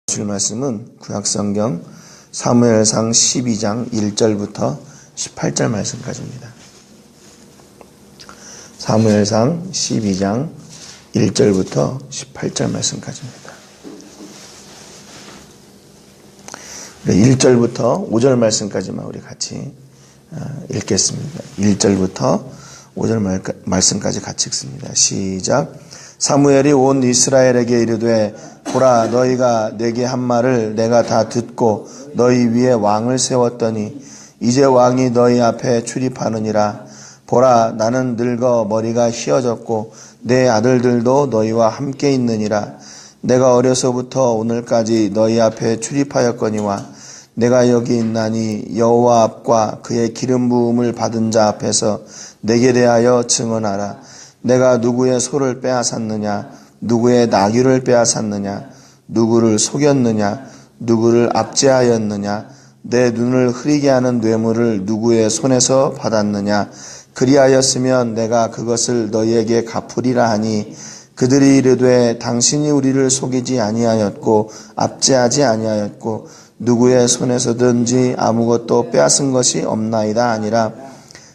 주실 말씀은 구약성경 사무엘상 12장 1절부터 18절 말씀까지입니다. 사무엘상 12장 1절부터 18절 말씀까지입니다. 1절부터 5절 말씀까지만 우리 같이 읽겠습니다. 1절부터 5절 말씀까지 같이 읽습니다. 시작. 사무엘이 온 이스라엘에게 이르되 보라, 너희가 내게 한 말을 내가 다 듣고 너희 위에 왕을 세웠더니 이제 왕이 너희 앞에 출입하느니라. 보라, 나는 늙어 머리가 휘어졌고 내 아들들도 너희와 함께 있느니라. 내가 어려서부터 오늘까지 너희 앞에 출입하였거니와 내가 여기 있나니 여호와 앞과 그의 기름 부음을 받은 자 앞에서 내게 대하여 증언하라. 내가 누구의 소를 빼앗았느냐, 누구의 나귀를 빼앗았느냐, 누구를 속였느냐, 누구를 압제하였느냐, 내 눈을 흐리게 하는 뇌물을 누구의 손에서 받았느냐. 그리하였으면 내가 그것을 너희에게 갚으리라 하니 그들이 이르되 당신이 우리를 속이지 아니하였고 압제하지 아니하였고 누구의 손에서든지 아무것도 빼앗은 것이 없나이다 아니라.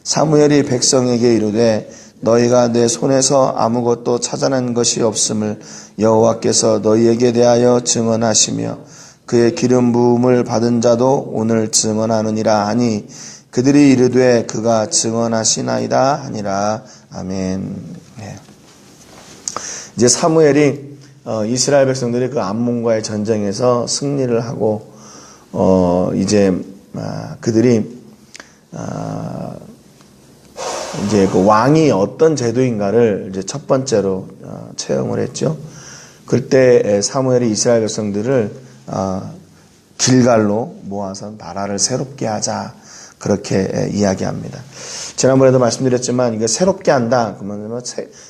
사무엘이 백성에게 이르되 너희가 내 손에서 아무것도 찾아낸 것이 없음을 여호와께서 너희에게 대하여 증언하시며 그의 기름 부음을 받은 자도 오늘 증언하느니라 하니 그들이 이르되 그가 증언하시나이다 하니라. 아멘. 네. 이제 사무엘이 이스라엘 백성들이 그 암몬과의 전쟁에서 승리를 하고 이제 그들이 이제 그 왕이 어떤 제도인가를 이제 첫 번째로 체험을 했죠. 그때 사무엘이 이스라엘 백성들을 길갈로 모아서 나라를 새롭게 하자 그렇게 이야기합니다. 지난번에도 말씀드렸지만 이거 새롭게 한다 그러면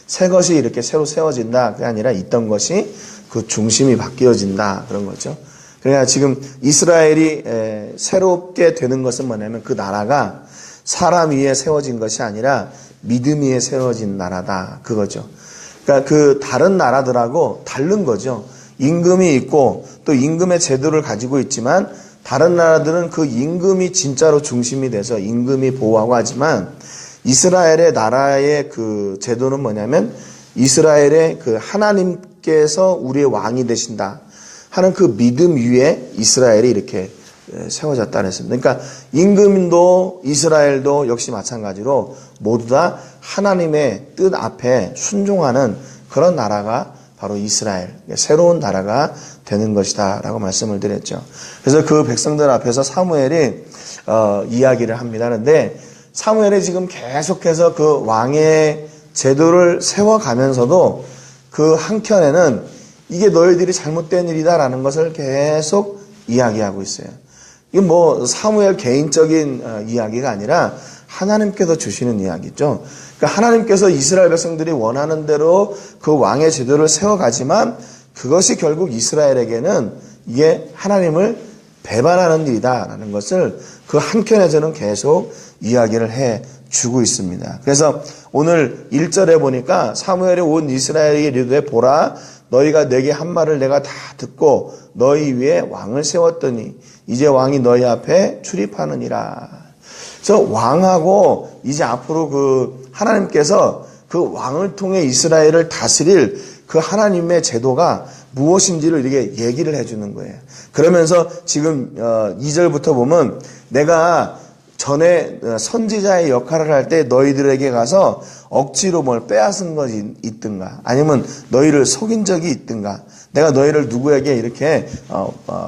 새 것이 이렇게 새로 세워진다 그게 아니라 있던 것이 그 중심이 바뀌어진다 그런 거죠. 그러니까 지금 이스라엘이 새롭게 되는 것은 뭐냐면 그 나라가 사람 위에 세워진 것이 아니라 믿음 위에 세워진 나라다 그거죠. 그러니까 그 다른 나라들하고 다른 거죠. 임금이 있고 또 임금의 제도를 가지고 있지만 다른 나라들은 그 임금이 진짜로 중심이 돼서 임금이 보호하고 하지만 이스라엘의 나라의 그 제도는 뭐냐면 이스라엘의 그 하나님께서 우리의 왕이 되신다 하는 그 믿음 위에 이스라엘이 이렇게 세워졌다 그랬습니다. 그러니까 임금도 이스라엘도 역시 마찬가지로 모두 다 하나님의 뜻 앞에 순종하는 그런 나라가 바로 이스라엘, 새로운 나라가 되는 것이다 라고 말씀을 드렸죠. 그래서 그 백성들 앞에서 사무엘이 이야기를 합니다. 그런데 사무엘이 지금 계속해서 그 왕의 제도를 세워가면서도 그 한켠에는 이게 너희들이 잘못된 일이다라는 것을 계속 이야기하고 있어요. 이건 뭐 사무엘 개인적인 이야기가 아니라 하나님께서 주시는 이야기죠. 그러니까 하나님께서 이스라엘 백성들이 원하는 대로 그 왕의 제도를 세워가지만 그것이 결국 이스라엘에게는 이게 하나님을 배반하는 일이다라는 것을 그 한켠에서는 계속 이야기를 해주고 있습니다. 그래서 오늘 1절에 보니까 사무엘이 온 이스라엘에게 이르되 보라, 너희가 내게 한 말을 내가 다 듣고 너희 위에 왕을 세웠더니 이제 왕이 너희 앞에 출입하느니라. 그래서 왕하고 이제 앞으로 그 하나님께서 그 왕을 통해 이스라엘을 다스릴 그 하나님의 제도가 무엇인지를 이렇게 얘기를 해주는 거예요. 그러면서 지금 2절부터 보면 내가 전에 선지자의 역할을 할 때 너희들에게 가서 억지로 뭘 빼앗은 것이 있든가 아니면 너희를 속인 적이 있든가 내가 너희를 누구에게 이렇게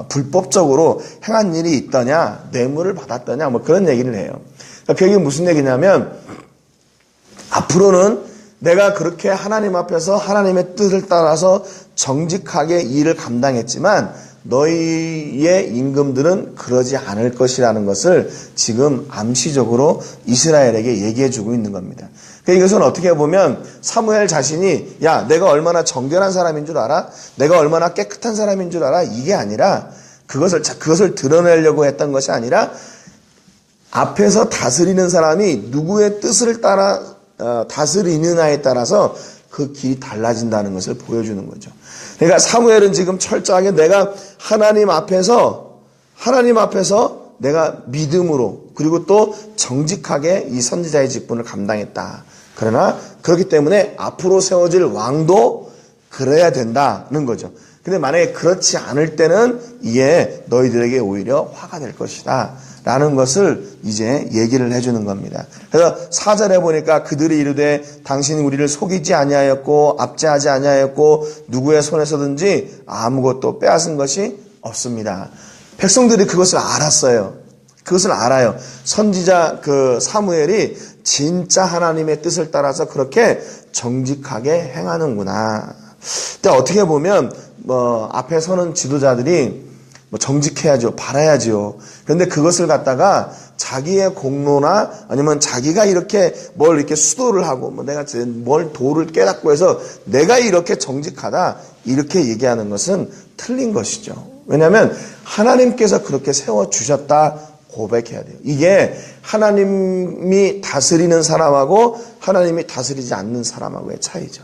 불법적으로 행한 일이 있더냐 뇌물을 받았더냐 뭐 그런 얘기를 해요. 그러니까 그게 무슨 얘기냐면 앞으로는 내가 그렇게 하나님 앞에서 하나님의 뜻을 따라서 정직하게 일을 감당했지만 너희의 임금들은 그러지 않을 것이라는 것을 지금 암시적으로 이스라엘에게 얘기해 주고 있는 겁니다. 그러니까 이것은 어떻게 보면 사무엘 자신이 야 내가 얼마나 정결한 사람인 줄 알아? 내가 얼마나 깨끗한 사람인 줄 알아? 이게 아니라 그것을 드러내려고 했던 것이 아니라 앞에서 다스리는 사람이 누구의 뜻을 따라 다스리느냐에 따라서 그 길이 달라진다는 것을 보여주는 거죠. 그러니까 사무엘은 지금 철저하게 내가 하나님 앞에서 내가 믿음으로 그리고 또 정직하게 이 선지자의 직분을 감당했다. 그러나 그렇기 때문에 앞으로 세워질 왕도 그래야 된다는 거죠. 근데 만약에 그렇지 않을 때는 이게 너희들에게 오히려 화가 될 것이다 라는 것을 이제 얘기를 해주는 겁니다. 그래서 4절에 보니까 그들이 이르되 당신이 우리를 속이지 아니하였고 압제하지 아니하였고 누구의 손에서든지 아무것도 빼앗은 것이 없습니다. 백성들이 그것을 알았어요. 그것을 알아요. 선지자 그 사무엘이 진짜 하나님의 뜻을 따라서 그렇게 정직하게 행하는구나. 근데 어떻게 보면 앞에 서는 지도자들이 정직해야죠. 바라야죠. 그런데 그것을 갖다가 자기의 공로나 아니면 자기가 이렇게 뭘 이렇게 수도를 하고 내가 뭘 도를 깨닫고 해서 내가 이렇게 정직하다 이렇게 얘기하는 것은 틀린 것이죠. 왜냐하면 하나님께서 그렇게 세워주셨다 고백해야 돼요. 이게 하나님이 다스리는 사람하고 하나님이 다스리지 않는 사람하고의 차이죠.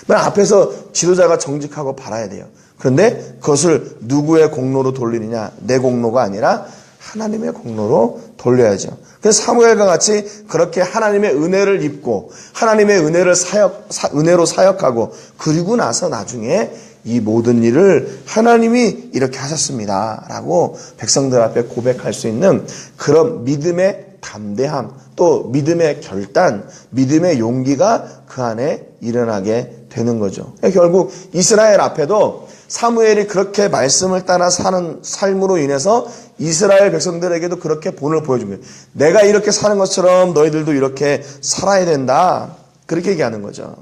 앞에서 지도자가 정직하고 바라야 돼요. 그런데 그것을 누구의 공로로 돌리느냐? 내 공로가 아니라 하나님의 공로로 돌려야죠. 그래서 사무엘과 같이 그렇게 하나님의 은혜를 입고 하나님의 은혜로 사역하고 그리고 나서 나중에 이 모든 일을 하나님이 이렇게 하셨습니다 라고 백성들 앞에 고백할 수 있는 그런 믿음의 담대함, 또 믿음의 결단, 믿음의 용기가 그 안에 일어나게 되는 거죠. 결국 이스라엘 앞에도 사무엘이 그렇게 말씀을 따라 사는 삶으로 인해서 이스라엘 백성들에게도 그렇게 본을 보여준 거예요. 내가 이렇게 사는 것처럼 너희들도 이렇게 살아야 된다. 그렇게 얘기하는 거죠.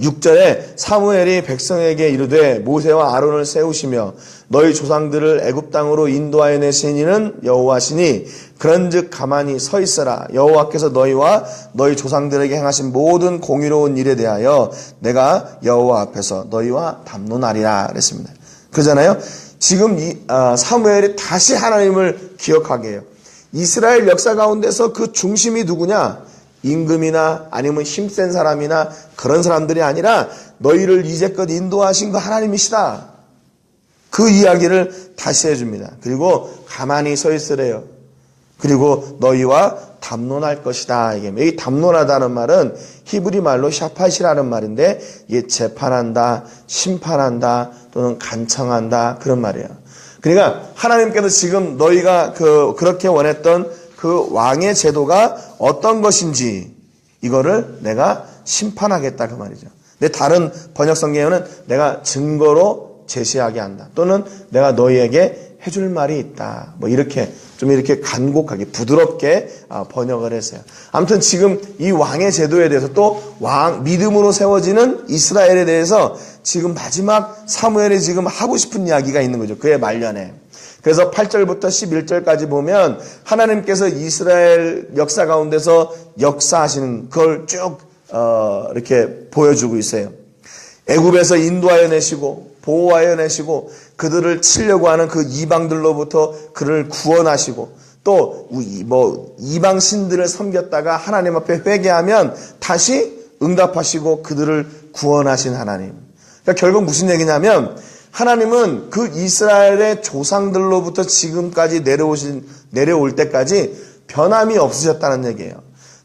6절에 사무엘이 백성에게 이르되 모세와 아론을 세우시며 너희 조상들을 애굽 땅으로 인도하여 내신 이는 여호와시니 그런즉 가만히 서 있으라. 여호와께서 너희와 너희 조상들에게 행하신 모든 공의로운 일에 대하여 내가 여호와 앞에서 너희와 담론하리라 그랬습니다. 그러잖아요. 지금 사무엘이 다시 하나님을 기억하게 해요. 이스라엘 역사 가운데서 그 중심이 누구냐? 임금이나 아니면 힘센 사람이나 그런 사람들이 아니라 너희를 이제껏 인도하신 거 하나님이시다. 그 이야기를 다시 해줍니다. 그리고 가만히 서 있으래요. 그리고 너희와 담론할 것이다. 이 담론하다는 말은 히브리 말로 샤팟이라는 말인데 이게 재판한다, 심판한다, 또는 간청한다 그런 말이에요. 그러니까 하나님께서 지금 너희가 그렇게 원했던 그 왕의 제도가 어떤 것인지 이거를 내가 심판하겠다 그 말이죠. 근데 다른 번역 성경에는 내가 증거로 제시하게 한다. 또는 내가 너희에게 해줄 말이 있다. 이렇게 좀 이렇게 간곡하게 부드럽게 번역을 했어요. 아무튼 지금 이 왕의 제도에 대해서 또 믿음으로 세워지는 이스라엘에 대해서 지금 마지막 사무엘이 지금 하고 싶은 이야기가 있는 거죠. 그의 말년에. 그래서 8절부터 11절까지 보면 하나님께서 이스라엘 역사 가운데서 역사하시는 그걸 쭉 이렇게 보여주고 있어요. 애굽에서 인도하여 내시고 보호하여 내시고 그들을 치려고 하는 그 이방들로부터 그를 구원하시고 또 이방 신들을 섬겼다가 하나님 앞에 회개하면 다시 응답하시고 그들을 구원하신 하나님. 그러니까 결국 무슨 얘기냐면 하나님은 그 이스라엘의 조상들로부터 지금까지 내려올 때까지 변함이 없으셨다는 얘기예요.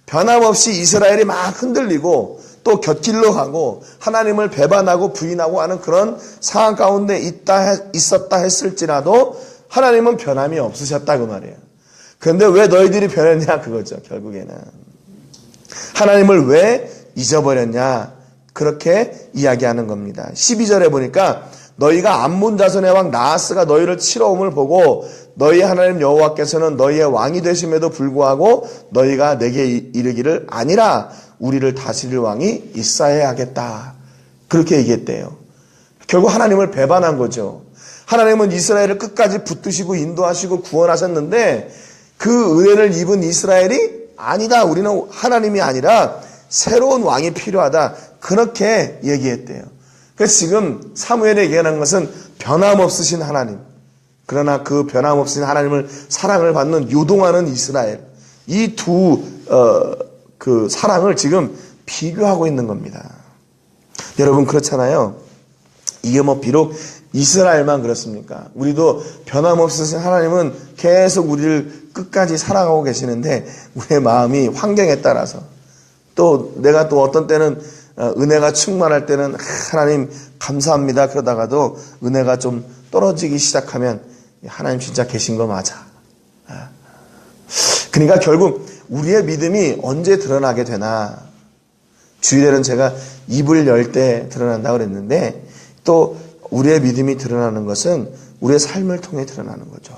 변함없이 이스라엘이 막 흔들리고 또 곁길로 가고 하나님을 배반하고 부인하고 하는 그런 상황 가운데 있었다 했을지라도 하나님은 변함이 없으셨다 그 말이에요. 그런데 왜 너희들이 변했냐 그거죠. 결국에는 하나님을 왜 잊어버렸냐 그렇게 이야기하는 겁니다. 12절에 보니까 너희가 암몬 자손의 왕 나하스가 너희를 치러 om을 보고 너희 하나님 여호와께서는 너희의 왕이 되심에도 불구하고 너희가 내게 이르기를 아니라 우리를 다스릴 왕이 있어야 하겠다. 그렇게 얘기했대요. 결국 하나님을 배반한 거죠. 하나님은 이스라엘을 끝까지 붙드시고 인도하시고 구원하셨는데 그 은혜를 입은 이스라엘이 아니다. 우리는 하나님이 아니라 새로운 왕이 필요하다. 그렇게 얘기했대요. 그래서 지금 사무엘이 얘기하는 것은 변함없으신 하나님. 그러나 그 변함없으신 하나님을 사랑을 받는 요동하는 이스라엘. 이 두 그 사랑을 지금 비교하고 있는 겁니다. 여러분 그렇잖아요. 이게 뭐 비록 이스라엘만 그렇습니까? 우리도 변함없으신 하나님은 계속 우리를 끝까지 사랑하고 계시는데 우리의 마음이 환경에 따라서 또 내가 또 어떤 때는 은혜가 충만할 때는 하나님 감사합니다 그러다가도 은혜가 좀 떨어지기 시작하면 하나님 진짜 계신 거 맞아. 그러니까 결국 우리의 믿음이 언제 드러나게 되나. 주일에는 제가 입을 열 때 드러난다고 그랬는데 또 우리의 믿음이 드러나는 것은 우리의 삶을 통해 드러나는 거죠.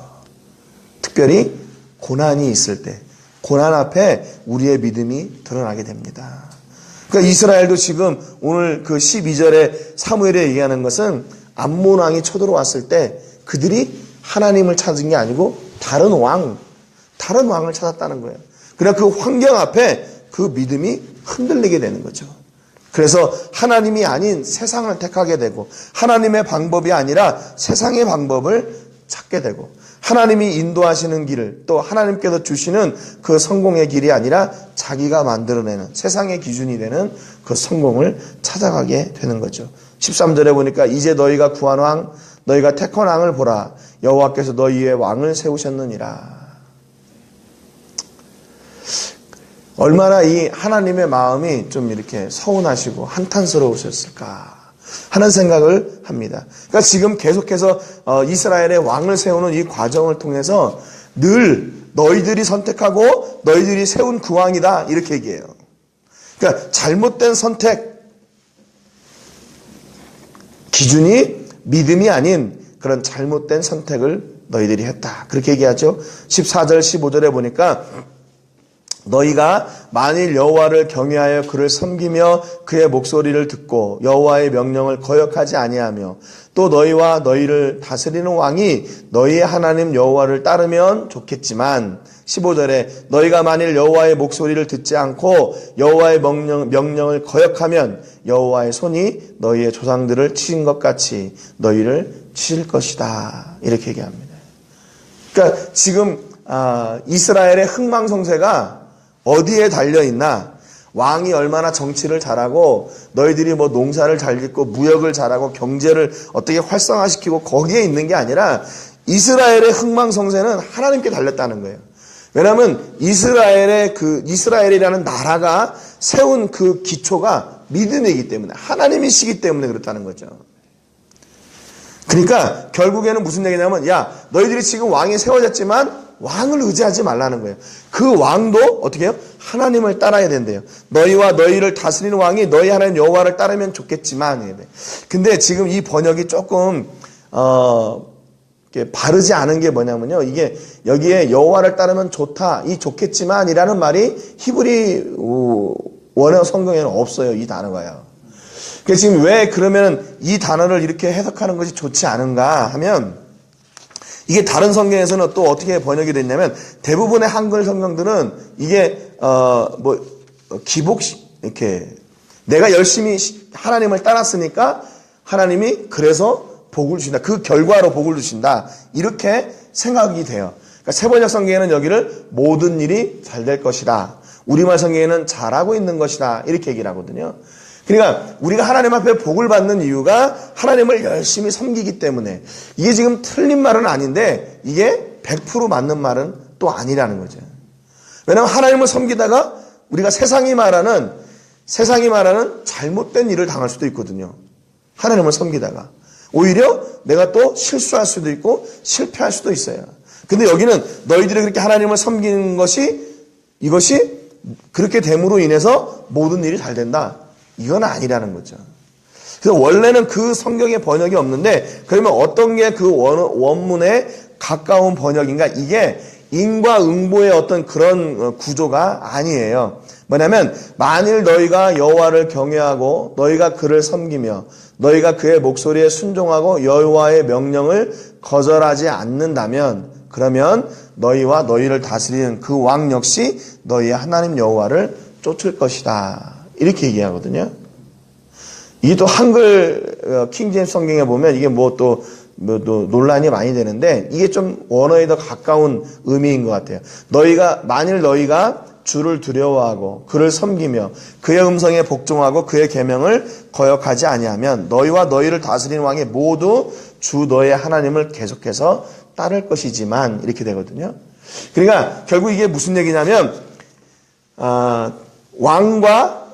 특별히 고난이 있을 때, 고난 앞에 우리의 믿음이 드러나게 됩니다. 그러니까 이스라엘도 지금 오늘 그 12절에 사무엘에 얘기하는 것은 암몬 왕이 쳐들어왔을 때 그들이 하나님을 찾은 게 아니고 다른 왕을 찾았다는 거예요. 그러나 그 환경 앞에 그 믿음이 흔들리게 되는 거죠. 그래서 하나님이 아닌 세상을 택하게 되고 하나님의 방법이 아니라 세상의 방법을 찾게 되고 하나님이 인도하시는 길을 또 하나님께서 주시는 그 성공의 길이 아니라 자기가 만들어내는 세상의 기준이 되는 그 성공을 찾아가게 되는 거죠. 13절에 보니까 이제 너희가 구한 왕 너희가 택한 왕을 보라 여호와께서 너희 위에 왕을 세우셨느니라. 얼마나 이 하나님의 마음이 좀 이렇게 서운하시고 한탄스러우셨을까 하는 생각을 합니다. 그러니까 지금 계속해서 이스라엘의 왕을 세우는 이 과정을 통해서 늘 너희들이 선택하고 너희들이 세운 그 왕이다 이렇게 얘기해요. 그러니까 잘못된 선택 기준이 믿음이 아닌 그런 잘못된 선택을 너희들이 했다 그렇게 얘기하죠. 14절 15절에 보니까 너희가 만일 여호와를 경외하여 그를 섬기며 그의 목소리를 듣고 여호와의 명령을 거역하지 아니하며 또 너희와 너희를 다스리는 왕이 너희의 하나님 여호와를 따르면 좋겠지만 15절에 너희가 만일 여호와의 목소리를 듣지 않고 여호와의 명령을 거역하면 여호와의 손이 너희의 조상들을 치신 것 같이 너희를 치실 것이다 이렇게 얘기합니다. 그러니까 지금 이스라엘의 흥망성쇠가 어디에 달려있나? 왕이 얼마나 정치를 잘하고 너희들이 뭐 농사를 잘 짓고 무역을 잘하고 경제를 어떻게 활성화시키고 거기에 있는 게 아니라 이스라엘의 흥망성쇠는 하나님께 달렸다는 거예요. 왜냐하면 이스라엘이라는 나라가 세운 그 기초가 믿음이기 때문에 하나님이시기 때문에 그렇다는 거죠. 그러니까 결국에는 무슨 얘기냐면 야 너희들이 지금 왕이 세워졌지만 왕을 의지하지 말라는 거예요. 그 왕도 어떻게 해요? 하나님을 따라야 된대요. 너희와 너희를 다스리는 왕이 너희 하나님 여호와를 따르면 좋겠지만 근데 지금 이 번역이 조금 바르지 않은 게 뭐냐면요. 이게 여기에 여호와를 따르면 좋다, 이 좋겠지만이라는 말이 히브리 원어 성경에는 없어요. 이 단어가요. 그래서 지금 왜 그러면 이 단어를 이렇게 해석하는 것이 좋지 않은가 하면 이게 다른 성경에서는 또 어떻게 번역이 됐냐면 대부분의 한글 성경들은 이게 기복식 이렇게 내가 열심히 하나님을 따랐으니까 하나님이 그래서 복을 주신다. 그 결과로 복을 주신다. 이렇게 생각이 돼요. 그러니까 세번역 성경에는 여기를 모든 일이 잘 될 것이다. 우리말 성경에는 잘하고 있는 것이다. 이렇게 얘기를 하거든요. 그러니까 우리가 하나님 앞에 복을 받는 이유가 하나님을 열심히 섬기기 때문에 이게 지금 틀린 말은 아닌데 이게 100% 맞는 말은 또 아니라는 거죠. 왜냐하면 하나님을 섬기다가 우리가 세상이 말하는 잘못된 일을 당할 수도 있거든요. 하나님을 섬기다가 오히려 내가 또 실수할 수도 있고 실패할 수도 있어요. 근데 여기는 너희들이 그렇게 하나님을 섬기는 이것이 그렇게 됨으로 인해서 모든 일이 잘 된다. 이건 아니라는 거죠. 그래서 원래는 그 성경의 번역이 없는데 그러면 어떤 게 그 원문에 가까운 번역인가? 이게 인과 응보의 어떤 그런 구조가 아니에요. 뭐냐면 만일 너희가 여호와를 경외하고 너희가 그를 섬기며 너희가 그의 목소리에 순종하고 여호와의 명령을 거절하지 않는다면 그러면 너희와 너희를 다스리는 그 왕 역시 너희의 하나님 여호와를 쫓을 것이다. 이렇게 얘기하거든요. 이게 또 한글 킹제임스 성경에 보면 이게 또 논란이 많이 되는데 이게 좀 원어에 더 가까운 의미인 것 같아요. 만일 너희가 주를 두려워하고 그를 섬기며 그의 음성에 복종하고 그의 계명을 거역하지 아니하면 너희와 너희를 다스리는 왕이 모두 주 너의 하나님을 계속해서 따를 것이지만 이렇게 되거든요. 그러니까 결국 이게 무슨 얘기냐면 왕과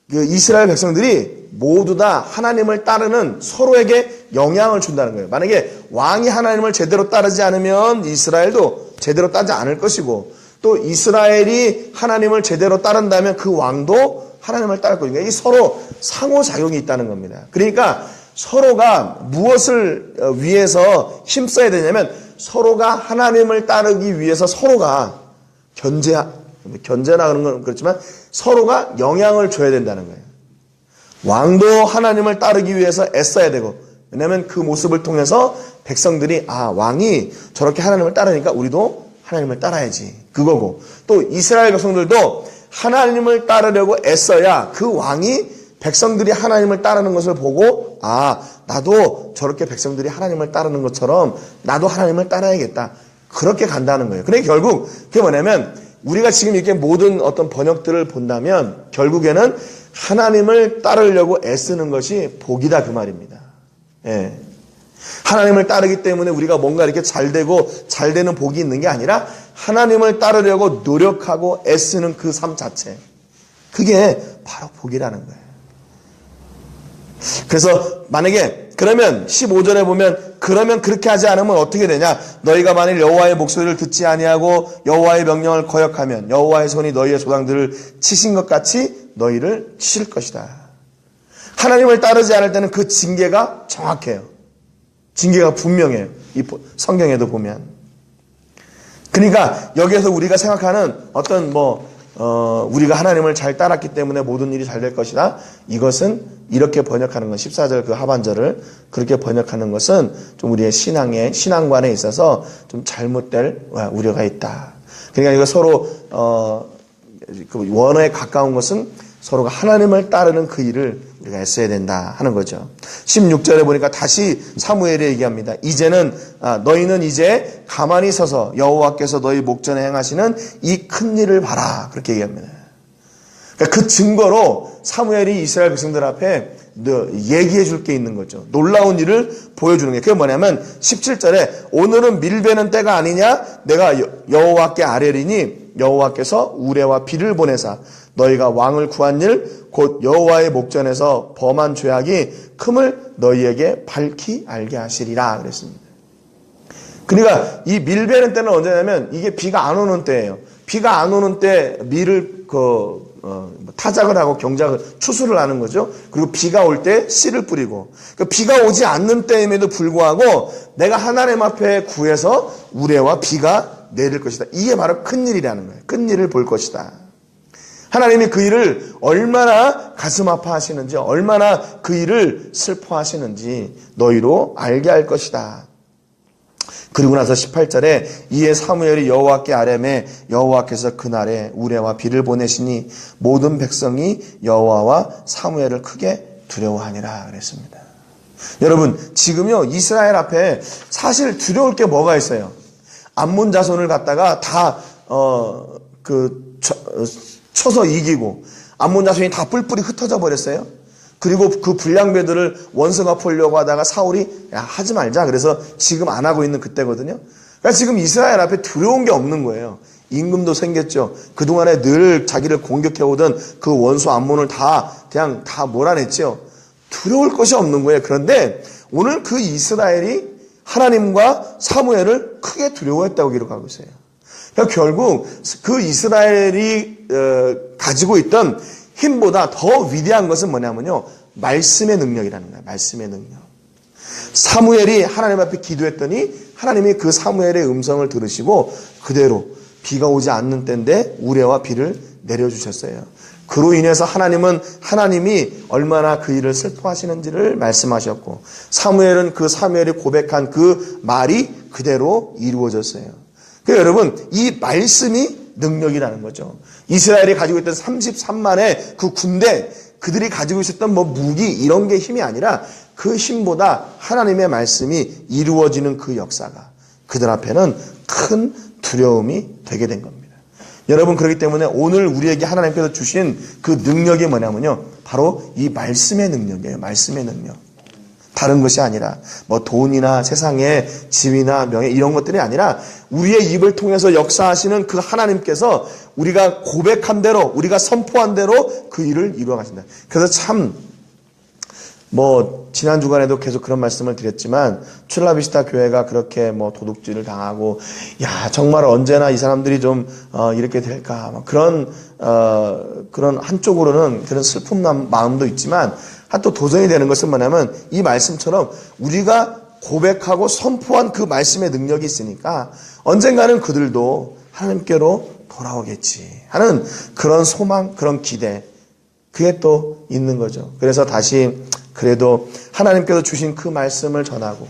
그 이스라엘 백성들이 모두 다 하나님을 따르는 서로에게 영향을 준다는 거예요. 만약에 왕이 하나님을 제대로 따르지 않으면 이스라엘도 제대로 따르지 않을 것이고 또 이스라엘이 하나님을 제대로 따른다면 그 왕도 하나님을 따를 것이니까 이 서로 상호작용이 있다는 겁니다. 그러니까 서로가 무엇을 위해서 힘써야 되냐면 서로가 하나님을 따르기 위해서 서로가 견제나 그런 건 그렇지만 서로가 영향을 줘야 된다는 거예요. 왕도 하나님을 따르기 위해서 애써야 되고 왜냐하면 그 모습을 통해서 백성들이 왕이 저렇게 하나님을 따르니까 우리도 하나님을 따라야지 그거고 또 이스라엘 백성들도 하나님을 따르려고 애써야 그 왕이 백성들이 하나님을 따르는 것을 보고 나도 저렇게 백성들이 하나님을 따르는 것처럼 나도 하나님을 따라야겠다 그렇게 간다는 거예요. 그러니까 결국 그게 뭐냐면 우리가 지금 이렇게 모든 어떤 번역들을 본다면 결국에는 하나님을 따르려고 애쓰는 것이 복이다 그 말입니다. 예. 하나님을 따르기 때문에 우리가 뭔가 이렇게 잘되고 잘되는 복이 있는 게 아니라 하나님을 따르려고 노력하고 애쓰는 그 삶 자체 그게 바로 복이라는 거예요. 그래서 만약에 그러면 15절에 보면 그러면 그렇게 하지 않으면 어떻게 되냐 너희가 만일 여호와의 목소리를 듣지 아니하고 여호와의 명령을 거역하면 여호와의 손이 너희의 조상들을 치신 것 같이 너희를 치실 것이다. 하나님을 따르지 않을 때는 그 징계가 정확해요. 징계가 분명해요. 이 성경에도 보면. 그러니까 여기에서 우리가 생각하는 어떤 우리가 하나님을 잘 따랐기 때문에 모든 일이 잘 될 것이다. 이것은 이렇게 번역하는 것, 14절 그 하반절을 그렇게 번역하는 것은 좀 우리의 신앙관에 있어서 좀 잘못될 우려가 있다. 그러니까 이거 서로 그 원어에 가까운 것은 서로가 하나님을 따르는 그 일을 우리가 애써야 된다 하는 거죠. 16절에 보니까 다시 사무엘이 얘기합니다. 이제는 너희는 이제 가만히 서서 여호와께서 너희 목전에 행하시는 이 큰 일을 봐라 그렇게 얘기합니다. 그러니까 그 증거로 사무엘이 이스라엘 백성들 앞에 얘기해 줄 게 있는 거죠. 놀라운 일을 보여주는 게 그게 뭐냐면 17절에 오늘은 밀베는 때가 아니냐 내가 여호와께 아뢰리니 여호와께서 우레와 비를 보내사 너희가 왕을 구한 일 곧 여호와의 목전에서 범한 죄악이 큼을 너희에게 밝히 알게 하시리라 그랬습니다. 그러니까 이 밀베는 때는 언제냐면 이게 비가 안 오는 때예요. 비가 안 오는 때 밀을 타작을 하고 추수를 하는 거죠. 그리고 비가 올 때 씨를 뿌리고 그러니까 비가 오지 않는 때임에도 불구하고 내가 하나님 앞에 구해서 우레와 비가 내릴 것이다. 이게 바로 큰 일이라는 거예요. 큰 일을 볼 것이다. 하나님이 그 일을 얼마나 가슴 아파하시는지 얼마나 그 일을 슬퍼하시는지 너희로 알게 할 것이다. 그리고 나서 18절에 이에 사무엘이 여호와께 아뢰매 여호와께서 그날에 우레와 비를 보내시니 모든 백성이 여호와와 사무엘을 크게 두려워하니라 그랬습니다. 여러분 지금요 이스라엘 앞에 사실 두려울 게 뭐가 있어요? 암몬 자손을 갖다가 다 쳐서 이기고 암몬 자손이 다 뿔뿔이 흩어져 버렸어요. 그리고 그 불량배들을 원수가 풀려고 하다가 사울이 하지 말자 그래서 지금 안 하고 있는 그때거든요. 그러니까 지금 이스라엘 앞에 두려운 게 없는 거예요. 임금도 생겼죠. 그동안에 늘 자기를 공격해오던 그 원수 암몬을 다 몰아냈죠. 두려울 것이 없는 거예요. 그런데 오늘 그 이스라엘이 하나님과 사무엘을 크게 두려워했다고 기록하고 있어요. 그러니까 결국 그 이스라엘이 가지고 있던 힘보다 더 위대한 것은 뭐냐면요. 말씀의 능력이라는 거예요. 말씀의 능력. 사무엘이 하나님 앞에 기도했더니 하나님이 그 사무엘의 음성을 들으시고 그대로 비가 오지 않는 때인데 우레와 비를 내려주셨어요. 그로 인해서 하나님이 얼마나 그 일을 슬퍼하시는지를 말씀하셨고 사무엘은 그 사무엘이 고백한 그 말이 그대로 이루어졌어요. 그러니까 여러분 이 말씀이 능력이라는 거죠. 이스라엘이 가지고 있던 33만의 그 군대 그들이 가지고 있었던 무기 이런 게 힘이 아니라 그 힘보다 하나님의 말씀이 이루어지는 그 역사가 그들 앞에는 큰 두려움이 되게 된 겁니다. 여러분, 그렇기 때문에 오늘 우리에게 하나님께서 주신 그 능력이 뭐냐면요, 바로 이 말씀의 능력이에요. 말씀의 능력. 다른 것이 아니라 뭐 돈이나 세상의 지위나 명예 이런 것들이 아니라 우리의 입을 통해서 역사하시는 그 하나님께서 우리가 고백한 대로, 우리가 선포한 대로 그 일을 이루어 가신다. 그래서 참 지난 주간에도 계속 그런 말씀을 드렸지만, 출라비스타 교회가 그렇게 도둑질을 당하고, 야, 정말 언제나 이 사람들이 좀, 이렇게 될까. 그런 한쪽으로는 그런 슬픈 마음도 있지만, 또 도전이 되는 것은 뭐냐면, 이 말씀처럼 우리가 고백하고 선포한 그 말씀의 능력이 있으니까, 언젠가는 그들도 하나님께로 돌아오겠지 하는 그런 소망, 그런 기대, 그게 또 있는 거죠. 그래서 다시 그래도 하나님께서 주신 그 말씀을 전하고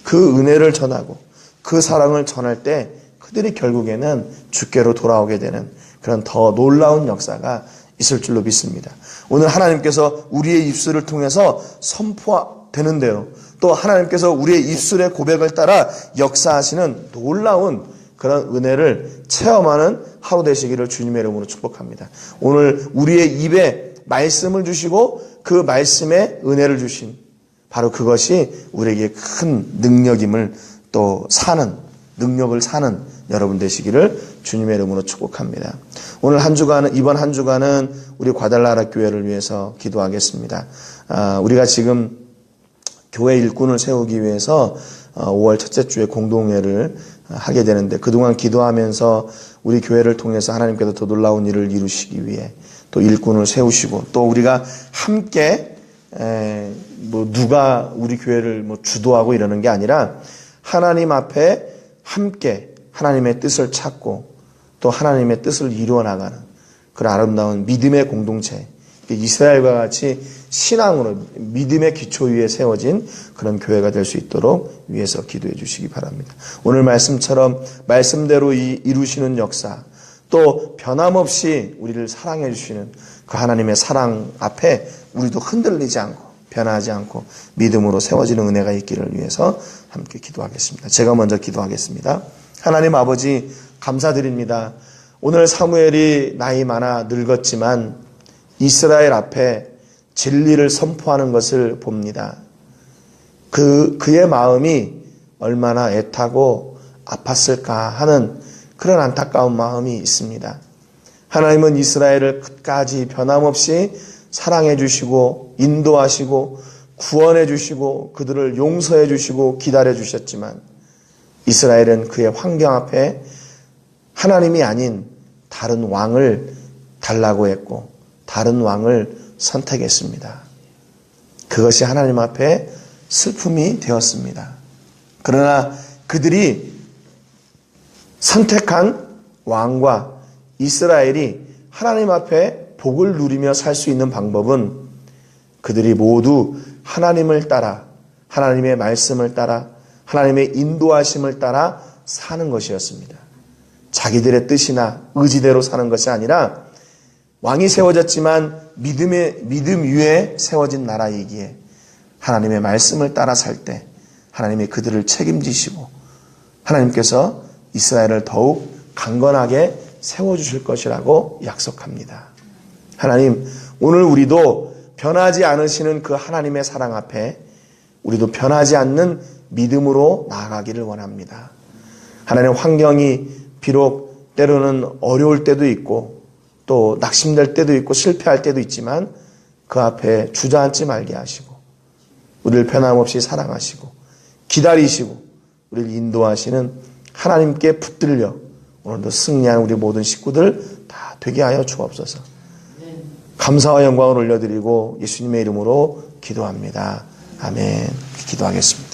그 은혜를 전하고 그 사랑을 전할 때 그들이 결국에는 주께로 돌아오게 되는 그런 더 놀라운 역사가 있을 줄로 믿습니다. 오늘 하나님께서 우리의 입술을 통해서 선포되는 대로 또 하나님께서 우리의 입술의 고백을 따라 역사하시는 놀라운 그런 은혜를 체험하는 하루 되시기를 주님의 이름으로 축복합니다. 오늘 우리의 입에 말씀을 주시고 그 말씀에 은혜를 주신 바로 그것이 우리에게 큰 능력임을 또 능력을 사는 여러분 되시기를 주님의 이름으로 축복합니다. 오늘 이번 한 주간은 우리 과달라라 교회를 위해서 기도하겠습니다. 우리가 지금 교회 일꾼을 세우기 위해서 5월 첫째 주에 공동회를 하게 되는데, 그동안 기도하면서 우리 교회를 통해서 하나님께서 더 놀라운 일을 이루시기 위해 또 일꾼을 세우시고, 또 우리가 함께 누가 우리 교회를 주도하고 이러는 게 아니라 하나님 앞에 함께 하나님의 뜻을 찾고 또 하나님의 뜻을 이루어 나가는 그런 아름다운 믿음의 공동체, 이스라엘과 같이 신앙으로 믿음의 기초 위에 세워진 그런 교회가 될 수 있도록 위해서 기도해 주시기 바랍니다. 오늘 말씀처럼 말씀대로 이루시는 역사, 또 변함없이 우리를 사랑해 주시는 그 하나님의 사랑 앞에 우리도 흔들리지 않고 변하지 않고 믿음으로 세워지는 은혜가 있기를 위해서 함께 기도하겠습니다. 제가 먼저 기도하겠습니다. 하나님 아버지, 감사드립니다. 오늘 사무엘이 나이 많아 늙었지만 이스라엘 앞에 진리를 선포하는 것을 봅니다. 그의 마음이 얼마나 애타고 아팠을까 하는 그런 안타까운 마음이 있습니다. 하나님은 이스라엘을 끝까지 변함없이 사랑해 주시고 인도하시고 구원해 주시고 그들을 용서해 주시고 기다려 주셨지만, 이스라엘은 그의 환경 앞에 하나님이 아닌 다른 왕을 달라고 했고 다른 왕을 선택했습니다. 그것이 하나님 앞에 슬픔이 되었습니다. 그러나 그들이 선택한 왕과 이스라엘이 하나님 앞에 복을 누리며 살 수 있는 방법은 그들이 모두 하나님을 따라, 하나님의 말씀을 따라, 하나님의 인도하심을 따라 사는 것이었습니다. 자기들의 뜻이나 의지대로 사는 것이 아니라 왕이 세워졌지만 믿음 위에 세워진 나라이기에 하나님의 말씀을 따라 살 때 하나님이 그들을 책임지시고 하나님께서 이스라엘을 더욱 강건하게 세워주실 것이라고 약속합니다. 하나님, 오늘 우리도 변하지 않으시는 그 하나님의 사랑 앞에 우리도 변하지 않는 믿음으로 나아가기를 원합니다. 하나님, 환경이 비록 때로는 어려울 때도 있고 또 낙심될 때도 있고 실패할 때도 있지만 그 앞에 주저앉지 말게 하시고 우리를 변함없이 사랑하시고 기다리시고 우리를 인도하시는 하나님께 붙들려 오늘도 승리하는 우리 모든 식구들 다 되게 하여 주옵소서. 감사와 영광을 올려드리고 예수님의 이름으로 기도합니다. 아멘. 기도하겠습니다.